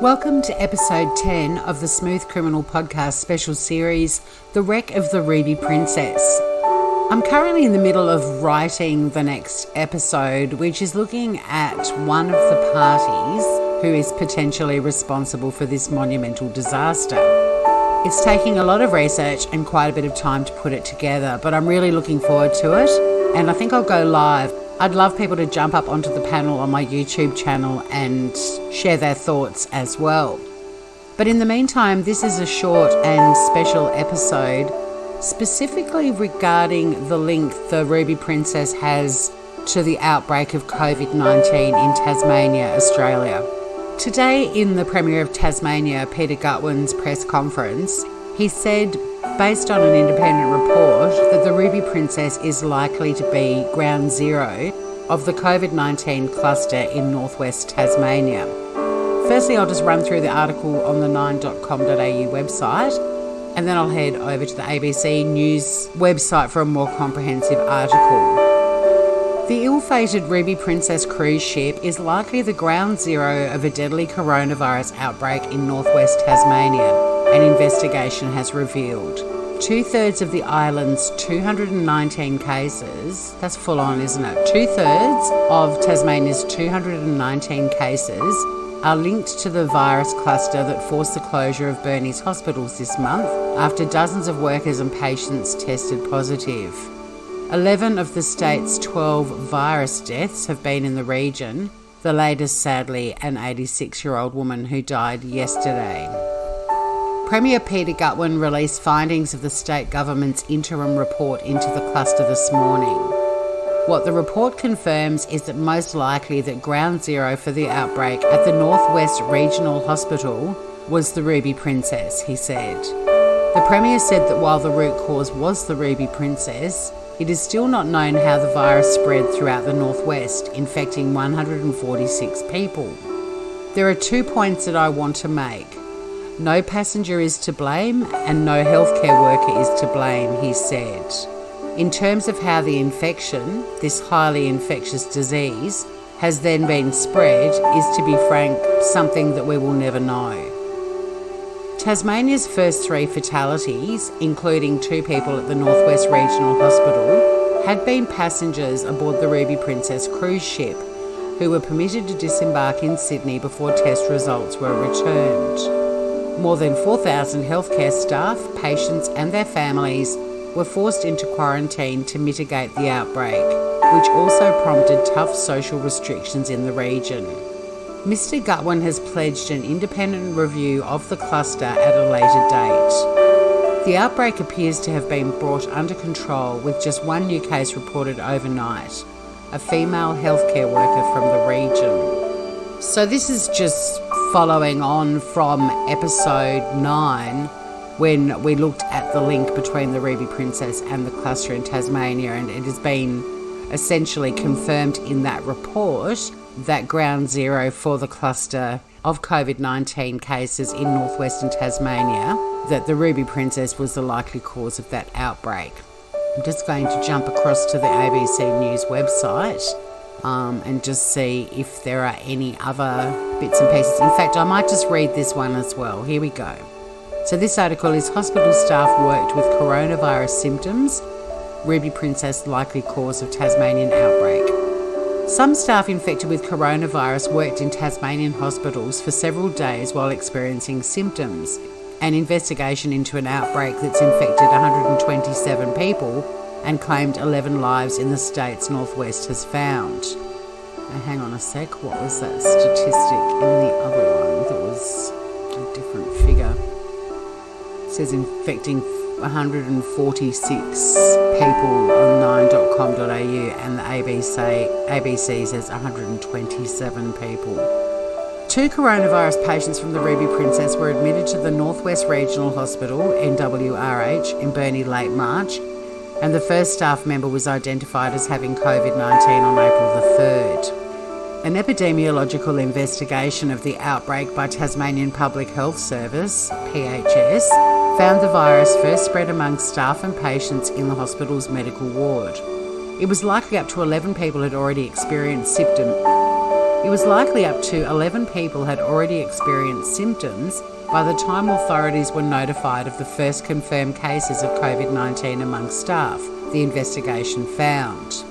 Welcome to episode 10 of the Smooth Criminal Podcast special series, The Wreck of the Ruby Princess. I'm currently in the middle of writing the next episode, which is looking at one of the parties who is potentially responsible for this monumental disaster. It's taking a lot of research and quite a bit of time to put it together, but I'm really looking forward to it, and I think I'll go live. I'd love people to jump up onto the panel on my YouTube channel and share their thoughts as well. But in the meantime, this is a short and special episode specifically regarding the link the Ruby Princess has to the outbreak of COVID-19 in Tasmania, Australia. Today in the Premier of Tasmania, Peter Gutwin's press conference, he said, based on an independent report, that the Ruby Princess is likely to be ground zero of the COVID-19 cluster in northwest Tasmania. Firstly, I'll just run through the article on the 9.com.au website, and then I'll head over to the ABC News website for a more comprehensive article. The ill-fated Ruby Princess cruise ship is likely the ground zero of a deadly coronavirus outbreak in northwest Tasmania, an investigation has revealed. 2/3 of the island's 219 cases, that's full on, isn't it? 2/3 of Tasmania's 219 cases are linked to the virus cluster that forced the closure of Burnie's hospitals this month after dozens of workers and patients tested positive. 11 of the state's 12 virus deaths have been in the region, the latest sadly an 86-year-old woman who died yesterday. Premier Peter Gutwin released findings of the state government's interim report into the cluster this morning. What the report confirms is that most likely that ground zero for the outbreak at the Northwest Regional Hospital was the Ruby Princess, he said. The Premier said that while the root cause was the Ruby Princess, it is still not known how the virus spread throughout the Northwest, infecting 146 people. There are 2 points that I want to make. No passenger is to blame and no healthcare worker is to blame, he said. In terms of how the infection, this highly infectious disease, has then been spread is, to be frank, something that we will never know. Tasmania's first 3 fatalities, including 2 people at the Northwest Regional Hospital, had been passengers aboard the Ruby Princess cruise ship who were permitted to disembark in Sydney before test results were returned. More than 4,000 healthcare staff, patients and their families were forced into quarantine to mitigate the outbreak, which also prompted tough social restrictions in the region. Mr. Gutwin has pledged an independent review of the cluster at a later date. The outbreak appears to have been brought under control with just one new case reported overnight, a female healthcare worker from the region. So this is just following on from episode 9 when we looked at the link between the Ruby Princess and the cluster in Tasmania, and it has been essentially confirmed in that report that ground zero for the cluster of COVID-19 cases in northwestern Tasmania, that the Ruby Princess was the likely cause of that outbreak. I'm just going to jump across to the ABC News website and just see if there are any other bits and pieces. In fact, I might just read this one as well. Here we go. So this article is hospital staff worked with coronavirus symptoms, Ruby Princess likely cause of Tasmanian outbreak. Some staff infected with coronavirus worked in Tasmanian hospitals for several days while experiencing symptoms. An investigation into an outbreak that's infected 127 people and claimed 11 lives in the state's northwest has found. Now, hang on a sec, what was that statistic in the other one? That was a different figure. It says infecting 146 people on 9.com.au and the ABC says 127 people. 2 coronavirus patients from the Ruby Princess were admitted to the Northwest Regional Hospital, NWRH, in Burnie late March, and the first staff member was identified as having COVID-19 on April the 3rd. An epidemiological investigation of the outbreak by Tasmanian Public Health Service, PHS, found the virus first spread among staff and patients in the hospital's medical ward. It was likely up to 11 people had already experienced symptoms It was likely up to 11 people had already experienced symptoms by the time authorities were notified of the first confirmed cases of COVID-19 among staff, the investigation found.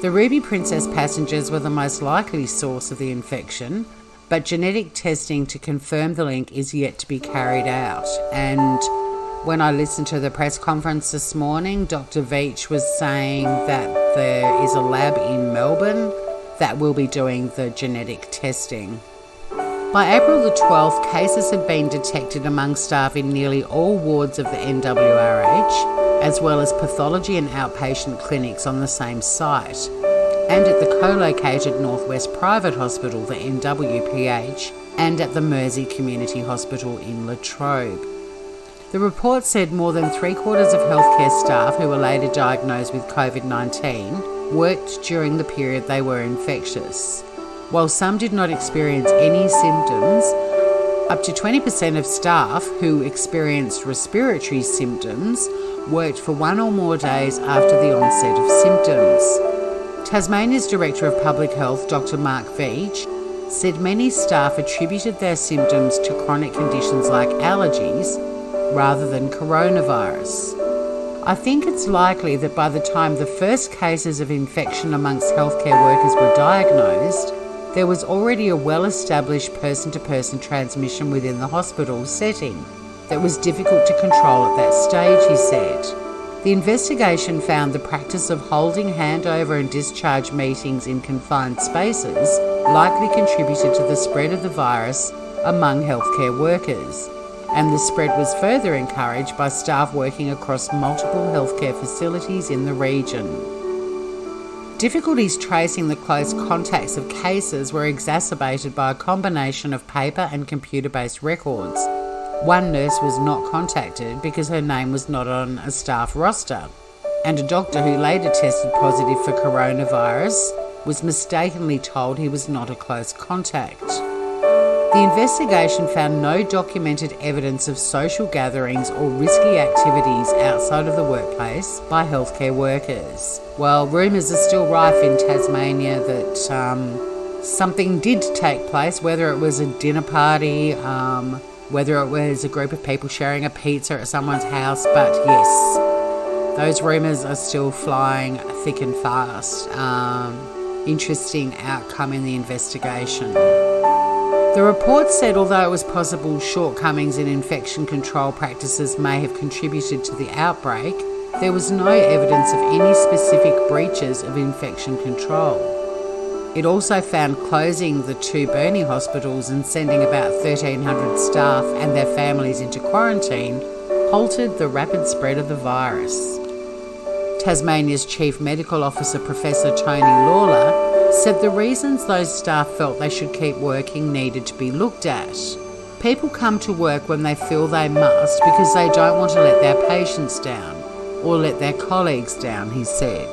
The Ruby Princess passengers were the most likely source of the infection, but genetic testing to confirm the link is yet to be carried out. And when I listened to the press conference this morning, Dr. Veitch was saying that there is a lab in Melbourne that will be doing the genetic testing. By April the 12th, cases had been detected among staff in nearly all wards of the NWRH, as well as pathology and outpatient clinics on the same site, and at the co-located Northwest Private Hospital, the NWPH, and at the Mersey Community Hospital in Latrobe. The report said more than 3/4 of healthcare staff who were later diagnosed with COVID-19 worked during the period they were infectious. While some did not experience any symptoms, up to 20% of staff who experienced respiratory symptoms worked for 1 or more days after the onset of symptoms. Tasmania's Director of Public Health, Dr. Mark Veitch, said many staff attributed their symptoms to chronic conditions like allergies rather than coronavirus. I think it's likely that by the time the first cases of infection amongst healthcare workers were diagnosed, there was already a well-established person-to-person transmission within the hospital setting that was difficult to control at that stage, he said. The investigation found the practice of holding handover and discharge meetings in confined spaces likely contributed to the spread of the virus among healthcare workers, and the spread was further encouraged by staff working across multiple healthcare facilities in the region. Difficulties tracing the close contacts of cases were exacerbated by a combination of paper and computer-based records. One nurse was not contacted because her name was not on a staff roster, and a doctor who later tested positive for coronavirus was mistakenly told he was not a close contact. The investigation found no documented evidence of social gatherings or risky activities outside of the workplace by healthcare workers. Well, rumours are still rife in Tasmania that something did take place, whether it was a dinner party, whether it was a group of people sharing a pizza at someone's house, but yes, those rumours are still flying thick and fast. Interesting outcome in the investigation. The report said although it was possible shortcomings in infection control practices may have contributed to the outbreak, there was no evidence of any specific breaches of infection control. It also found closing the 2 Burnie hospitals and sending about 1,300 staff and their families into quarantine halted the rapid spread of the virus. Tasmania's Chief Medical Officer, Professor Tony Lawler, said the reasons those staff felt they should keep working needed to be looked at. People come to work when they feel they must because they don't want to let their patients down or let their colleagues down, he said.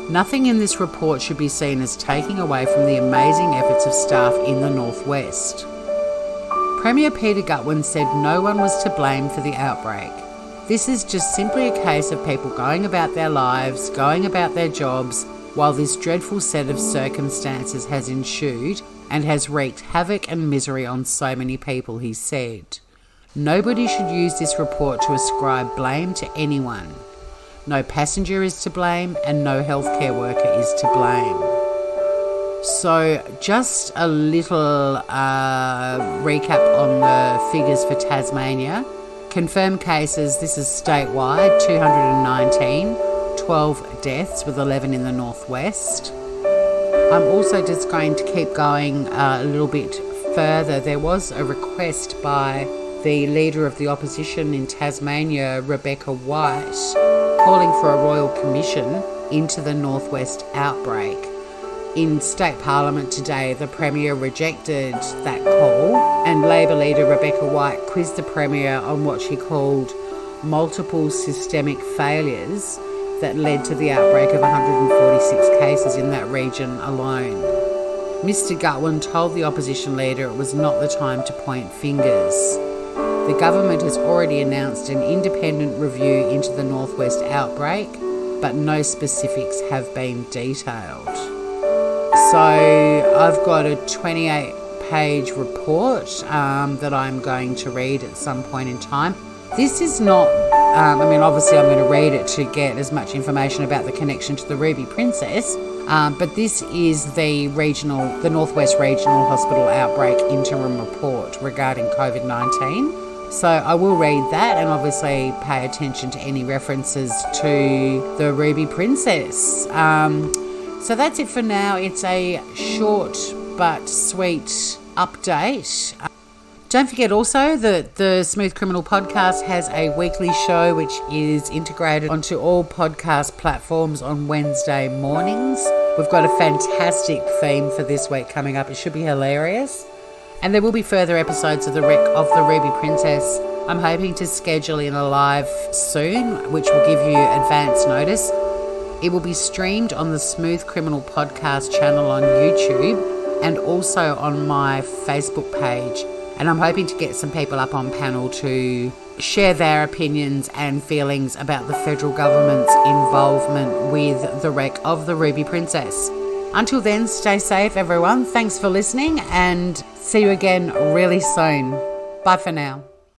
Nothing in this report should be seen as taking away from the amazing efforts of staff in the Northwest. Premier Peter Gutwein said no one was to blame for the outbreak. This is just simply a case of people going about their lives, going about their jobs, while this dreadful set of circumstances has ensued and has wreaked havoc and misery on so many people, he said. Nobody should use this report to ascribe blame to anyone. No passenger is to blame and no healthcare worker is to blame. So just a little recap on the figures for Tasmania. Confirmed cases, this is statewide, 219. 12 deaths with 11 in the northwest. I'm also just going to keep going a little bit further. There was a request by the Leader of the Opposition in Tasmania, Rebecca White, calling for a royal commission into the northwest outbreak. In State Parliament today, the Premier rejected that call, and Labor leader Rebecca White quizzed the Premier on what she called multiple systemic failures that led to the outbreak of 146 cases in that region alone. Mr. Gutwein told the opposition leader it was not the time to point fingers. The government has already announced an independent review into the northwest outbreak, but no specifics have been detailed. So I've got a 28-page report that I'm going to read at some point in time. This is not, obviously I'm going to read it to get as much information about the connection to the Ruby Princess, but this is the Northwest Regional Hospital Outbreak Interim Report regarding COVID-19. So I will read that and obviously pay attention to any references to the Ruby Princess. So that's it for now. It's a short but sweet update. Don't forget also that the Smooth Criminal podcast has a weekly show which is integrated onto all podcast platforms on Wednesday mornings. We've got a fantastic theme for this week coming up. It should be hilarious. And there will be further episodes of the Wreck of the Ruby Princess. I'm hoping to schedule in a live soon, which will give you advance notice. It will be streamed on the Smooth Criminal podcast channel on YouTube and also on my Facebook page. And I'm hoping to get some people up on panel to share their opinions and feelings about the federal government's involvement with the wreck of the Ruby Princess. Until then, stay safe, everyone. Thanks for listening and see you again really soon. Bye for now.